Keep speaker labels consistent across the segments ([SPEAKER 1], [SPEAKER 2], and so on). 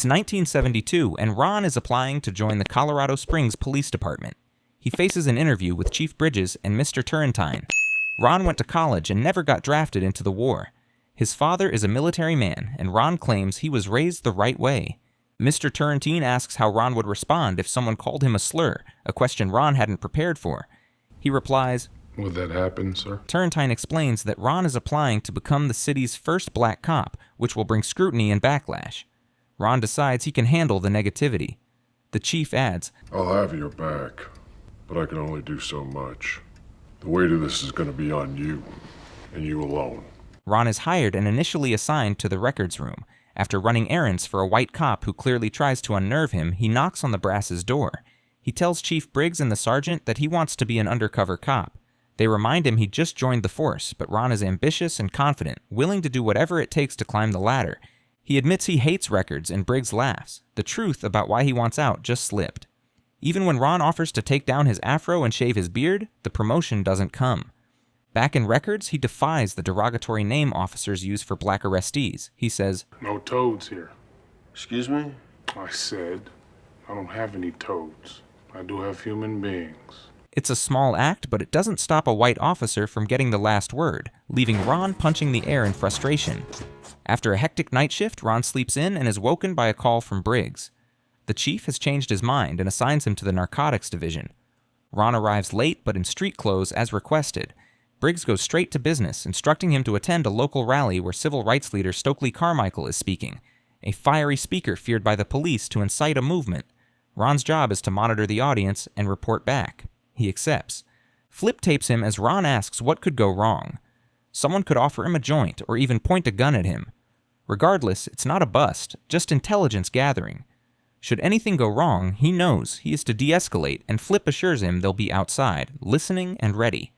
[SPEAKER 1] It's 1972, and Ron is applying to join the Colorado Springs Police Department. He faces an interview with Chief Bridges and Mr. Turrentine. Ron went to college and never got drafted into the war. His father is a military man, and Ron claims he was raised the right way. Mr. Turrentine asks how Ron would respond if someone called him a slur, a question Ron hadn't prepared for. He replies,
[SPEAKER 2] "Would that happen, sir?"
[SPEAKER 1] Turrentine explains that Ron is applying to become the city's first black cop, which will bring scrutiny and backlash. Ron decides he can handle the negativity. The chief adds,
[SPEAKER 2] "I'll have your back, but I can only do so much. The weight of this is going to be on you, and you alone."
[SPEAKER 1] Ron is hired and initially assigned to the records room. After running errands for a white cop who clearly tries to unnerve him, he knocks on the brass's door. He tells Chief Briggs and the sergeant that he wants to be an undercover cop. They remind him he just joined the force, but Ron is ambitious and confident, willing to do whatever it takes to climb the ladder. He admits he hates records, and Briggs laughs. The truth about why he wants out just slipped. Even when Ron offers to take down his afro and shave his beard, the promotion doesn't come. Back in records, he defies the derogatory name officers use for black arrestees. He says,
[SPEAKER 2] "No toads here."
[SPEAKER 3] Excuse me?
[SPEAKER 2] I said, I don't have any toads. I do have human beings.
[SPEAKER 1] It's a small act, but it doesn't stop a white officer from getting the last word, leaving Ron punching the air in frustration. After a hectic night shift, Ron sleeps in and is woken by a call from Briggs. The chief has changed his mind and assigns him to the narcotics division. Ron arrives late, but in street clothes as requested. Briggs goes straight to business, instructing him to attend a local rally where civil rights leader Stokely Carmichael is speaking, a fiery speaker feared by the police to incite a movement. Ron's job is to monitor the audience and report back. He accepts. Flip tapes him as Ron asks what could go wrong. Someone could offer him a joint or even point a gun at him. Regardless, it's not a bust, just intelligence gathering. Should anything go wrong, he knows he is to de-escalate, and Flip assures him they'll be outside, listening and ready.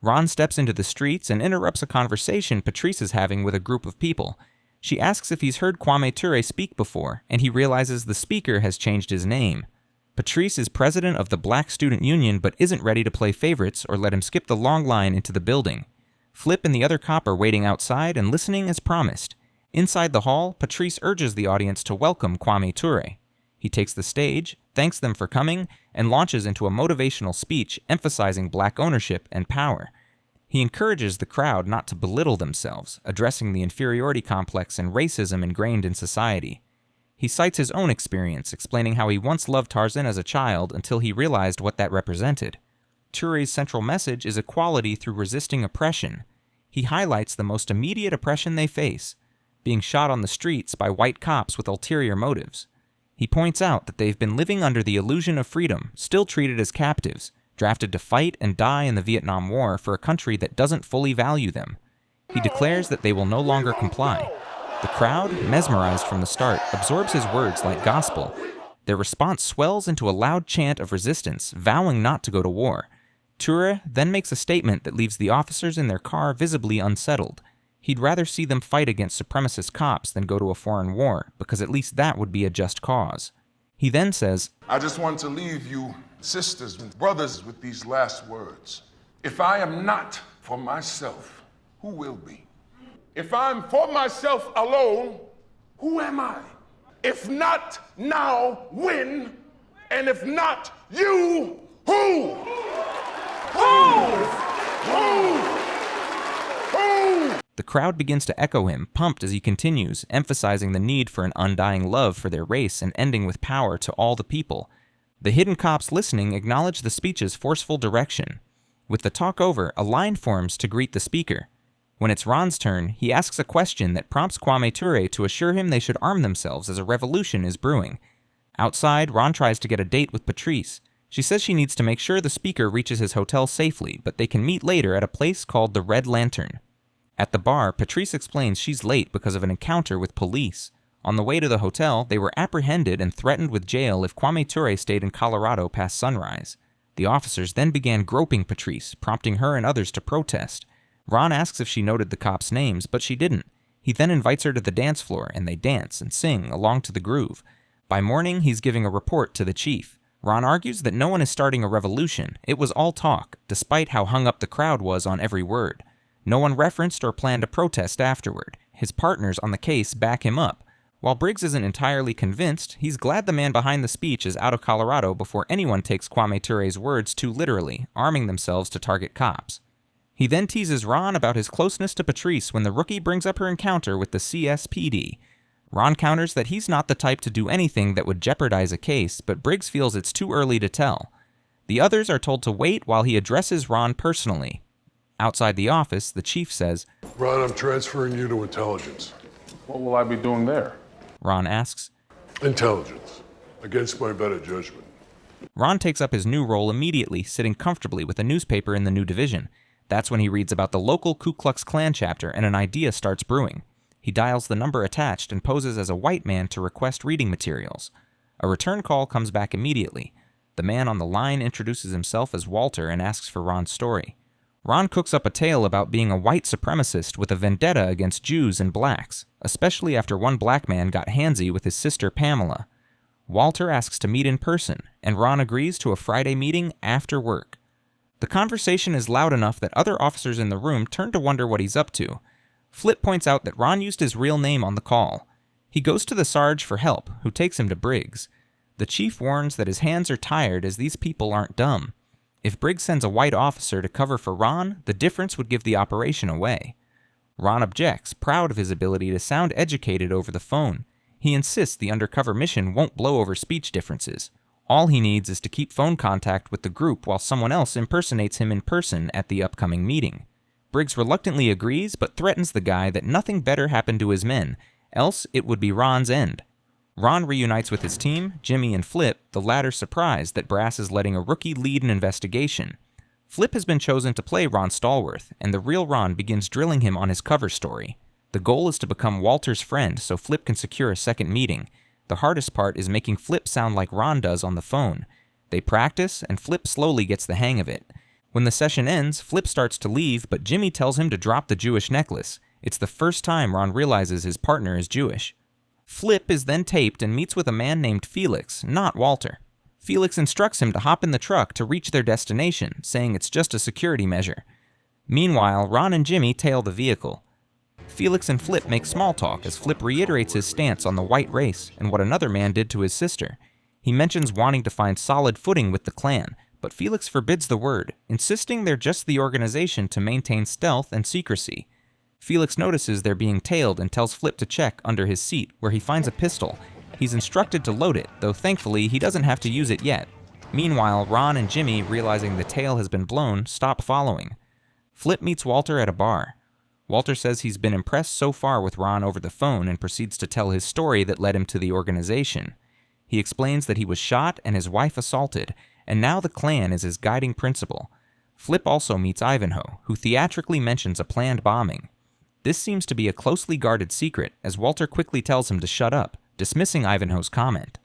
[SPEAKER 1] Ron steps into the streets and interrupts a conversation Patrice is having with a group of people. She asks if he's heard Kwame Ture speak before, and he realizes the speaker has changed his name. Patrice is president of the Black Student Union but isn't ready to play favorites or let him skip the long line into the building. Flip and the other cop are waiting outside and listening as promised. Inside the hall, Patrice urges the audience to welcome Kwame Ture. He takes the stage, thanks them for coming, and launches into a motivational speech emphasizing black ownership and power. He encourages the crowd not to belittle themselves, addressing the inferiority complex and racism ingrained in society. He cites his own experience, explaining how he once loved Tarzan as a child until he realized what that represented. Ture's central message is equality through resisting oppression. He highlights the most immediate oppression they face, being shot on the streets by white cops with ulterior motives. He points out that they've been living under the illusion of freedom, still treated as captives, drafted to fight and die in the Vietnam War for a country that doesn't fully value them. He declares that they will no longer comply. The crowd, mesmerized from the start, absorbs his words like gospel. Their response swells into a loud chant of resistance, vowing not to go to war. Ture then makes a statement that leaves the officers in their car visibly unsettled. He'd rather see them fight against supremacist cops than go to a foreign war, because at least that would be a just cause. He then says,
[SPEAKER 4] "I just want to leave you, sisters and brothers, with these last words. If I am not for myself, who will be? If I'm for myself alone, who am I? If not now, when? And if not you, who? Who?
[SPEAKER 1] The crowd begins to echo him, pumped as he continues, emphasizing the need for an undying love for their race and ending with power to all the people. The hidden cops listening acknowledge the speech's forceful direction. With the talk over, a line forms to greet the speaker. When it's Ron's turn, he asks a question that prompts Kwame Ture to assure him they should arm themselves as a revolution is brewing. Outside, Ron tries to get a date with Patrice. She says she needs to make sure the speaker reaches his hotel safely, but they can meet later at a place called the Red Lantern. At the bar, Patrice explains she's late because of an encounter with police. On the way to the hotel, they were apprehended and threatened with jail if Kwame Ture stayed in Colorado past sunrise. The officers then began groping Patrice, prompting her and others to protest. Ron asks if she noted the cops' names, but she didn't. He then invites her to the dance floor, and they dance and sing along to the groove. By morning, he's giving a report to the chief. Ron argues that no one is starting a revolution. It was all talk, despite how hung up the crowd was on every word. No one referenced or planned a protest afterward. His partners on the case back him up. While Briggs isn't entirely convinced, he's glad the man behind the speech is out of Colorado before anyone takes Kwame Ture's words too literally, arming themselves to target cops. He then teases Ron about his closeness to Patrice when the rookie brings up her encounter with the CSPD. Ron counters that he's not the type to do anything that would jeopardize a case, but Briggs feels it's too early to tell. The others are told to wait while he addresses Ron personally. Outside the office, the chief says,
[SPEAKER 2] Ron, I'm transferring you to intelligence.
[SPEAKER 4] What will I be doing there?
[SPEAKER 1] Ron asks.
[SPEAKER 2] Intelligence. Against my better judgment.
[SPEAKER 1] Ron takes up his new role immediately, sitting comfortably with a newspaper in the new division. That's when he reads about the local Ku Klux Klan chapter and an idea starts brewing. He dials the number attached and poses as a white man to request reading materials. A return call comes back immediately. The man on the line introduces himself as Walter and asks for Ron's story. Ron cooks up a tale about being a white supremacist with a vendetta against Jews and blacks, especially after one black man got handsy with his sister Pamela. Walter asks to meet in person, and Ron agrees to a Friday meeting after work. The conversation is loud enough that other officers in the room turn to wonder what he's up to. Flip points out that Ron used his real name on the call. He goes to the Sarge for help, who takes him to Briggs. The chief warns that his hands are tired as these people aren't dumb. If Briggs sends a white officer to cover for Ron, the difference would give the operation away. Ron objects, proud of his ability to sound educated over the phone. He insists the undercover mission won't blow over speech differences. All he needs is to keep phone contact with the group while someone else impersonates him in person at the upcoming meeting. Briggs reluctantly agrees, but threatens the guy that nothing better happened to his men, else it would be Ron's end. Ron reunites with his team, Jimmy and Flip, the latter surprised that Brass is letting a rookie lead an investigation. Flip has been chosen to play Ron Stallworth, and the real Ron begins drilling him on his cover story. The goal is to become Walter's friend so Flip can secure a second meeting. The hardest part is making Flip sound like Ron does on the phone. They practice, and Flip slowly gets the hang of it. When the session ends, Flip starts to leave, but Jimmy tells him to drop the Jewish necklace. It's the first time Ron realizes his partner is Jewish. Flip is then taped and meets with a man named Felix, not Walter. Felix instructs him to hop in the truck to reach their destination, saying it's just a security measure. Meanwhile, Ron and Jimmy tail the vehicle. Felix and Flip make small talk as Flip reiterates his stance on the white race and what another man did to his sister. He mentions wanting to find solid footing with the Klan, but Felix forbids the word, insisting they're just the organization to maintain stealth and secrecy. Felix notices they're being tailed and tells Flip to check under his seat, where he finds a pistol. He's instructed to load it, though thankfully he doesn't have to use it yet. Meanwhile, Ron and Jimmy, realizing the tail has been blown, stop following. Flip meets Walter at a bar. Walter says he's been impressed so far with Ron over the phone and proceeds to tell his story that led him to the organization. He explains that he was shot and his wife assaulted, and now the Klan is his guiding principle. Flip also meets Ivanhoe, who theatrically mentions a planned bombing. This seems to be a closely guarded secret, as Walter quickly tells him to shut up, dismissing Ivanhoe's comment.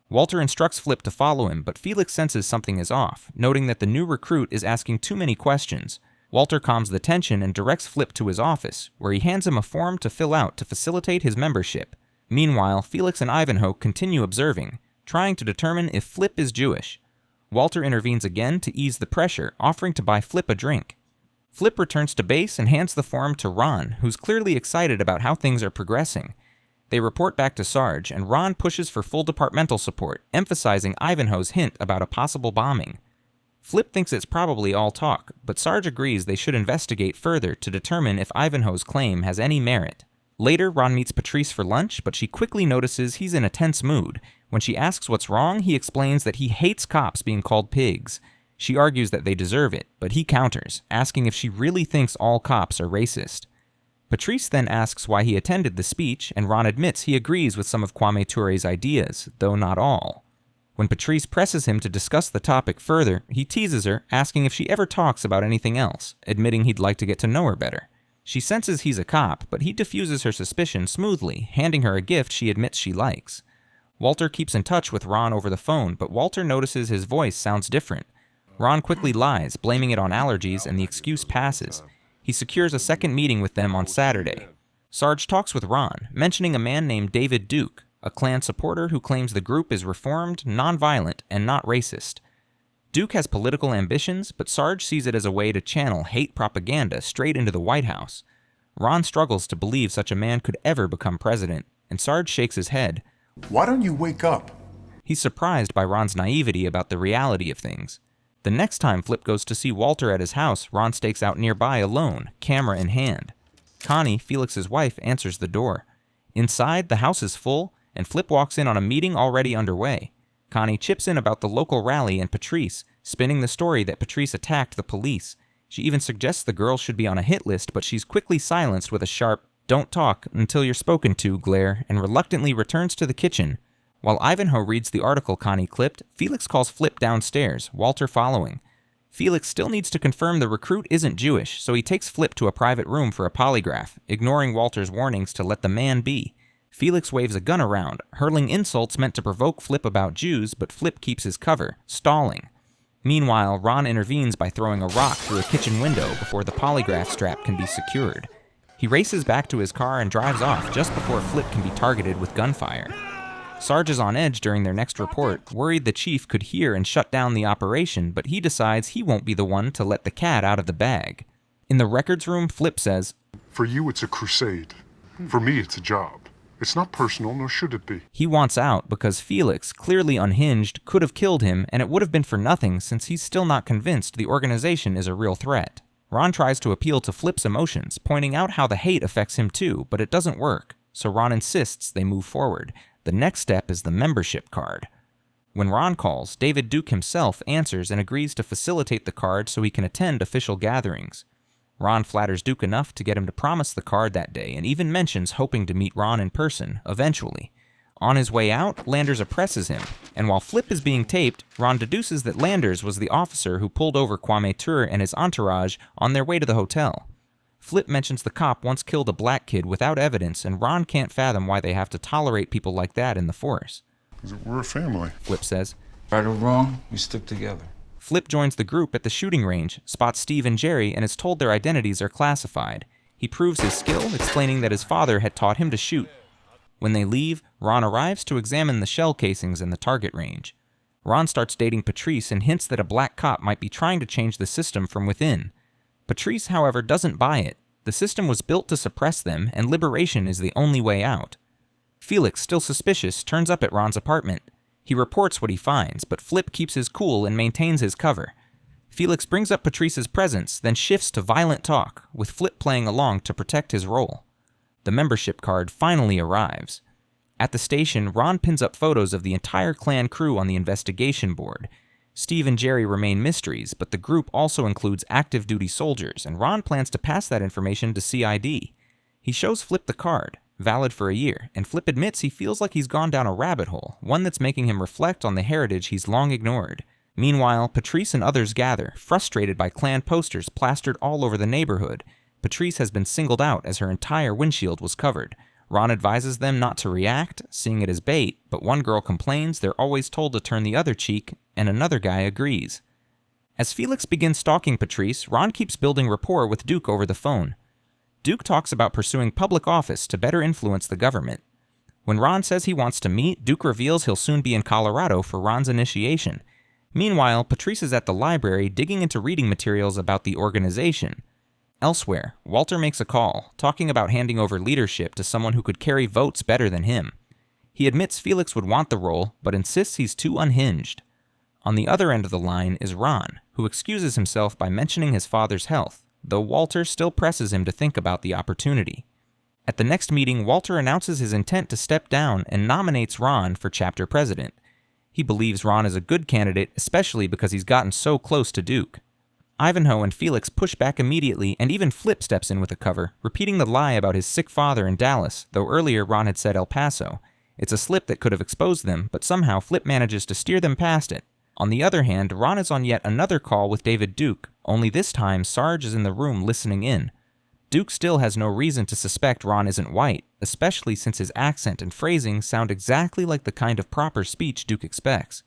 [SPEAKER 1] Walter instructs Flip to follow him, but Felix senses something is off, noting that the new recruit is asking too many questions. Walter calms the tension and directs Flip to his office, where he hands him a form to fill out to facilitate his membership. Meanwhile, Felix and Ivanhoe continue observing, trying to determine if Flip is Jewish. Walter intervenes again to ease the pressure, offering to buy Flip a drink. Flip returns to base and hands the form to Ron, who's clearly excited about how things are progressing. They report back to Sarge, and Ron pushes for full departmental support, emphasizing Ivanhoe's hint about a possible bombing. Flip thinks it's probably all talk, but Sarge agrees they should investigate further to determine if Ivanhoe's claim has any merit. Later, Ron meets Patrice for lunch, but she quickly notices he's in a tense mood. When she asks what's wrong, he explains that he hates cops being called pigs. She argues that they deserve it, but he counters, asking if she really thinks all cops are racist. Patrice then asks why he attended the speech, and Ron admits he agrees with some of Kwame Ture's ideas, though not all. When Patrice presses him to discuss the topic further, he teases her, asking if she ever talks about anything else, admitting he'd like to get to know her better. She senses he's a cop, but he diffuses her suspicion smoothly, handing her a gift she admits she likes. Walter keeps in touch with Ron over the phone, but Walter notices his voice sounds different. Ron quickly lies, blaming it on allergies, and the excuse passes. He secures a second meeting with them on Saturday. Sarge talks with Ron, mentioning a man named David Duke, a Klan supporter who claims the group is reformed, nonviolent, and not racist. Duke has political ambitions, but Sarge sees it as a way to channel hate propaganda straight into the White House. Ron struggles to believe such a man could ever become president, and Sarge shakes his head.
[SPEAKER 3] Why don't you wake up?
[SPEAKER 1] He's surprised by Ron's naivety about the reality of things. The next time Flip goes to see Walter at his house, Ron stakes out nearby alone, camera in hand. Connie, Felix's wife, answers the door. Inside, the house is full, and Flip walks in on a meeting already underway. Connie chips in about the local rally and Patrice, spinning the story that Patrice attacked the police. She even suggests the girl should be on a hit list, but she's quickly silenced with a sharp, "Don't talk until you're spoken to," glare, and reluctantly returns to the kitchen. While Ivanhoe reads the article Connie clipped, Felix calls Flip downstairs, Walter following. Felix still needs to confirm the recruit isn't Jewish, so he takes Flip to a private room for a polygraph, ignoring Walter's warnings to let the man be. Felix waves a gun around, hurling insults meant to provoke Flip about Jews, but Flip keeps his cover, stalling. Meanwhile, Ron intervenes by throwing a rock through a kitchen window before the polygraph strap can be secured. He races back to his car and drives off just before Flip can be targeted with gunfire. Sarge is on edge during their next report, worried the chief could hear and shut down the operation, but he decides he won't be the one to let the cat out of the bag. In the records room, Flip says,
[SPEAKER 2] For you, it's a crusade. For me, it's a job. It's not personal, nor should it be.
[SPEAKER 1] He wants out because Felix, clearly unhinged, could have killed him, and it would have been for nothing since he's still not convinced the organization is a real threat. Ron tries to appeal to Flip's emotions, pointing out how the hate affects him too, but it doesn't work, so Ron insists they move forward. The next step is the membership card. When Ron calls, David Duke himself answers and agrees to facilitate the card so he can attend official gatherings. Ron flatters Duke enough to get him to promise the card that day and even mentions hoping to meet Ron in person, eventually. On his way out, Landers oppresses him, and while Flip is being taped, Ron deduces that Landers was the officer who pulled over Kwame Ture and his entourage on their way to the hotel. Flip mentions the cop once killed a black kid without evidence, and Ron can't fathom why they have to tolerate people like that in the force.
[SPEAKER 2] We're a family,
[SPEAKER 1] Flip says.
[SPEAKER 5] Right or wrong, we stick together.
[SPEAKER 1] Flip joins the group at the shooting range, spots Steve and Jerry, and is told their identities are classified. He proves his skill, explaining that his father had taught him to shoot. When they leave, Ron arrives to examine the shell casings in the target range. Ron starts dating Patrice and hints that a black cop might be trying to change the system from within. Patrice, however, doesn't buy it. The system was built to suppress them, and liberation is the only way out. Felix, still suspicious, turns up at Ron's apartment. He reports what he finds, but Flip keeps his cool and maintains his cover. Felix brings up Patrice's presence, then shifts to violent talk, with Flip playing along to protect his role. The membership card finally arrives. At the station, Ron pins up photos of the entire Klan crew on the investigation board. Steve and Jerry remain mysteries, but the group also includes active duty soldiers, and Ron plans to pass that information to CID. He shows Flip the card, valid for a year, and Flip admits he feels like he's gone down a rabbit hole, one that's making him reflect on the heritage he's long ignored. Meanwhile, Patrice and others gather, frustrated by Klan posters plastered all over the neighborhood. Patrice has been singled out as her entire windshield was covered. Ron advises them not to react, seeing it as bait, but one girl complains they're always told to turn the other cheek, and another guy agrees. As Felix begins stalking Patrice, Ron keeps building rapport with Duke over the phone. Duke talks about pursuing public office to better influence the government. When Ron says he wants to meet, Duke reveals he'll soon be in Colorado for Ron's initiation. Meanwhile, Patrice is at the library digging into reading materials about the organization. Elsewhere, Walter makes a call, talking about handing over leadership to someone who could carry votes better than him. He admits Felix would want the role, but insists he's too unhinged. On the other end of the line is Ron, who excuses himself by mentioning his father's health, though Walter still presses him to think about the opportunity. At the next meeting, Walter announces his intent to step down and nominates Ron for chapter president. He believes Ron is a good candidate, especially because he's gotten so close to Duke. Ivanhoe and Felix push back immediately, and even Flip steps in with a cover, repeating the lie about his sick father in Dallas, though earlier Ron had said El Paso. It's a slip that could have exposed them, but somehow Flip manages to steer them past it. On the other hand, Ron is on yet another call with David Duke, only this time Sarge is in the room listening in. Duke still has no reason to suspect Ron isn't white, especially since his accent and phrasing sound exactly like the kind of proper speech Duke expects.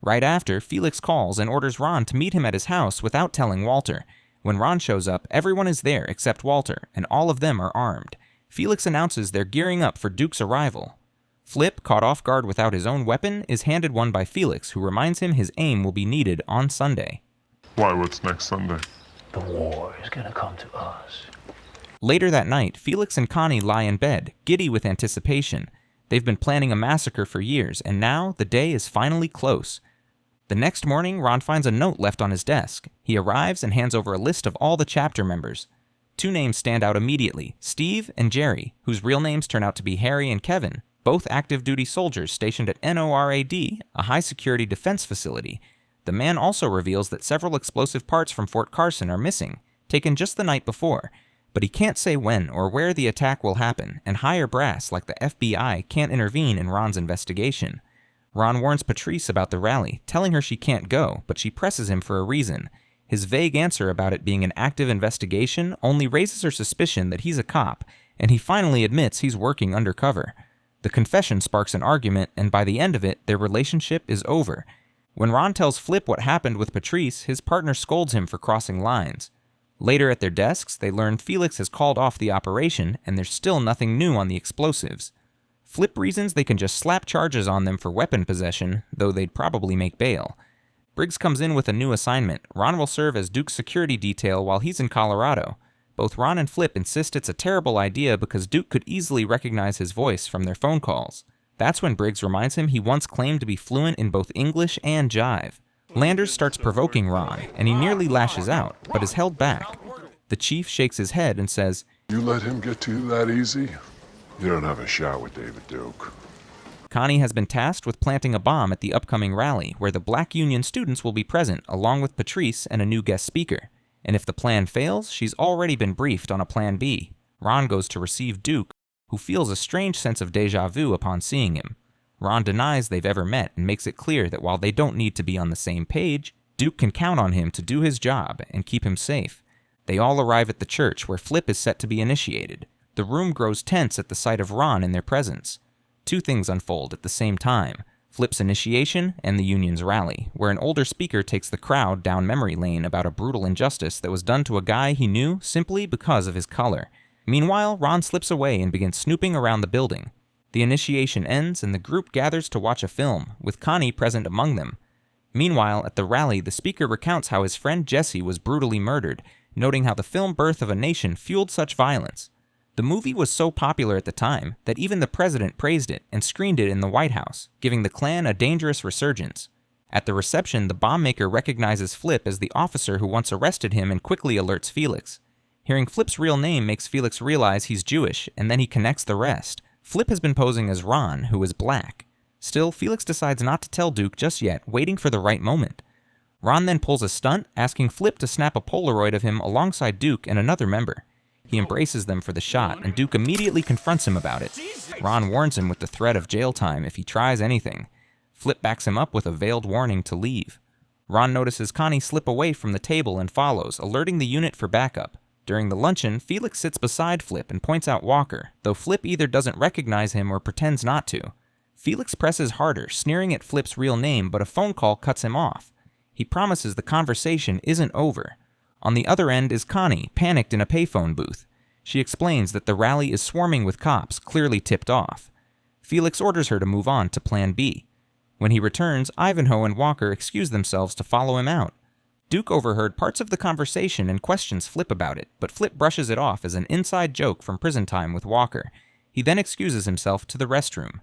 [SPEAKER 1] Right after, Felix calls and orders Ron to meet him at his house without telling Walter. When Ron shows up, everyone is there except Walter, and all of them are armed. Felix announces they're gearing up for Duke's arrival. Flip, caught off guard without his own weapon, is handed one by Felix, who reminds him his aim will be needed on Sunday.
[SPEAKER 2] Why, what's next Sunday?
[SPEAKER 6] The war is gonna come to us.
[SPEAKER 1] Later that night, Felix and Connie lie in bed, giddy with anticipation. They've been planning a massacre for years, and now the day is finally close. The next morning, Ron finds a note left on his desk. He arrives and hands over a list of all the chapter members. 2 names stand out immediately, Steve and Jerry, whose real names turn out to be Harry and Kevin, both active-duty soldiers stationed at NORAD, a high-security defense facility. The man also reveals that several explosive parts from Fort Carson are missing, taken just the night before, but he can't say when or where the attack will happen, and higher brass like the FBI can't intervene in Ron's investigation. Ron warns Patrice about the rally, telling her she can't go, but she presses him for a reason. His vague answer about it being an active investigation only raises her suspicion that he's a cop, and he finally admits he's working undercover. The confession sparks an argument, and by the end of it, their relationship is over. When Ron tells Flip what happened with Patrice, his partner scolds him for crossing lines. Later at their desks, they learn Felix has called off the operation, and there's still nothing new on the explosives. Flip reasons they can just slap charges on them for weapon possession, though they'd probably make bail. Briggs comes in with a new assignment. Ron will serve as Duke's security detail while he's in Colorado. Both Ron and Flip insist it's a terrible idea because Duke could easily recognize his voice from their phone calls. That's when Briggs reminds him he once claimed to be fluent in both English and jive. Landers starts provoking Ron, and he nearly lashes out, but is held back. The chief shakes his head and says,
[SPEAKER 2] You let him get to you that easy? You don't have a shot with David Duke.
[SPEAKER 1] Connie has been tasked with planting a bomb at the upcoming rally, where the Black Union students will be present, along with Patrice and a new guest speaker. And if the plan fails, she's already been briefed on a plan B. Ron goes to receive Duke, who feels a strange sense of déjà vu upon seeing him. Ron denies they've ever met and makes it clear that while they don't need to be on the same page, Duke can count on him to do his job and keep him safe. They all arrive at the church where Flip is set to be initiated. The room grows tense at the sight of Ron in their presence. 2 things unfold at the same time: Flip's initiation and the Union's rally, where an older speaker takes the crowd down memory lane about a brutal injustice that was done to a guy he knew simply because of his color. Meanwhile, Ron slips away and begins snooping around the building. The initiation ends and the group gathers to watch a film, with Connie present among them. Meanwhile, at the rally, the speaker recounts how his friend Jesse was brutally murdered, noting how the film Birth of a Nation fueled such violence. The movie was so popular at the time that even the president praised it and screened it in the White House, giving the Klan a dangerous resurgence. At the reception, the bomb maker recognizes Flip as the officer who once arrested him and quickly alerts Felix. Hearing Flip's real name makes Felix realize he's Jewish, and then he connects the rest. Flip has been posing as Ron, who is black. Still, Felix decides not to tell Duke just yet, waiting for the right moment. Ron then pulls a stunt, asking Flip to snap a Polaroid of him alongside Duke and another member. He embraces them for the shot, and Duke immediately confronts him about it. Ron warns him with the threat of jail time if he tries anything. Flip backs him up with a veiled warning to leave. Ron notices Connie slip away from the table and follows, alerting the unit for backup. During the luncheon, Felix sits beside Flip and points out Walker, though Flip either doesn't recognize him or pretends not to. Felix presses harder, sneering at Flip's real name, but a phone call cuts him off. He promises the conversation isn't over. On the other end is Connie, panicked in a payphone booth. She explains that the rally is swarming with cops, clearly tipped off. Felix orders her to move on to Plan B. When he returns, Ivanhoe and Walker excuse themselves to follow him out. Duke overheard parts of the conversation and questions Flip about it, but Flip brushes it off as an inside joke from prison time with Walker. He then excuses himself to the restroom.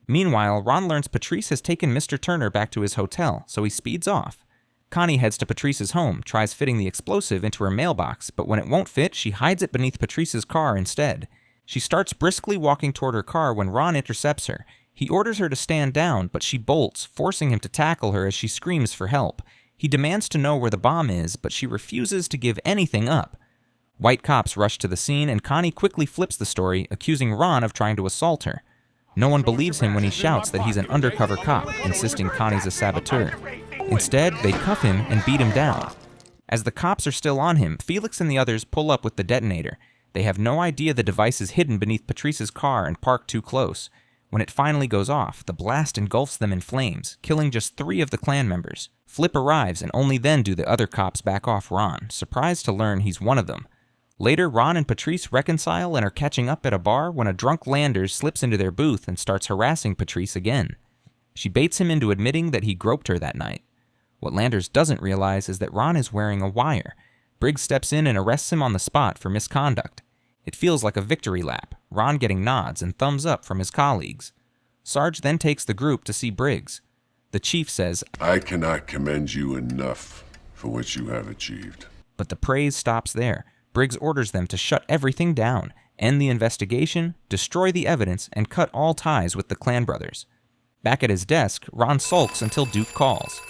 [SPEAKER 1] Meanwhile, Ron learns Patrice has taken Mr. Turner back to his hotel, so he speeds off. Connie heads to Patrice's home, tries fitting the explosive into her mailbox, but when it won't fit, she hides it beneath Patrice's car instead. She starts briskly walking toward her car when Ron intercepts her. He orders her to stand down, but she bolts, forcing him to tackle her as she screams for help. He demands to know where the bomb is, but she refuses to give anything up. White cops rush to the scene, and Connie quickly flips the story, accusing Ron of trying to assault her. No one believes him when he shouts that he's an undercover cop, insisting Connie's a saboteur. Instead, they cuff him and beat him down. As the cops are still on him, Felix and the others pull up with the detonator. They have no idea the device is hidden beneath Patrice's car and parked too close. When it finally goes off, the blast engulfs them in flames, killing just 3 of the Klan members. Flip arrives, and only then do the other cops back off Ron, surprised to learn he's one of them. Later, Ron and Patrice reconcile and are catching up at a bar when a drunk Landers slips into their booth and starts harassing Patrice again. She baits him into admitting that he groped her that night. What Landers doesn't realize is that Ron is wearing a wire. Briggs steps in and arrests him on the spot for misconduct. It feels like a victory lap, Ron getting nods and thumbs up from his colleagues. Sarge then takes the group to see Briggs. The chief says,
[SPEAKER 2] I cannot commend you enough for what you have achieved.
[SPEAKER 1] But the praise stops there. Briggs orders them to shut everything down, end the investigation, destroy the evidence, and cut all ties with the Klan brothers. Back at his desk, Ron sulks until Duke calls.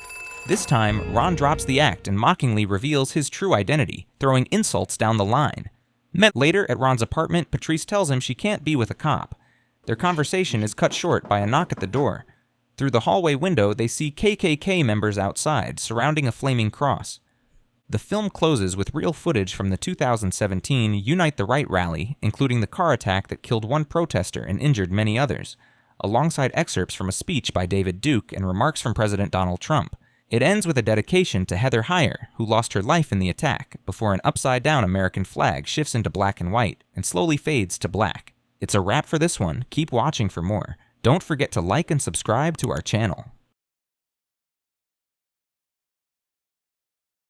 [SPEAKER 1] This time, Ron drops the act and mockingly reveals his true identity, throwing insults down the line. Met later at Ron's apartment, Patrice tells him she can't be with a cop. Their conversation is cut short by a knock at the door. Through the hallway window, they see KKK members outside, surrounding a flaming cross. The film closes with real footage from the 2017 Unite the Right rally, including the car attack that killed one protester and injured many others, alongside excerpts from a speech by David Duke and remarks from President Donald Trump. It ends with a dedication to Heather Heyer, who lost her life in the attack, before an upside-down American flag shifts into black and white and slowly fades to black. It's a wrap for this one. Keep watching for more. Don't forget to like and subscribe to our channel.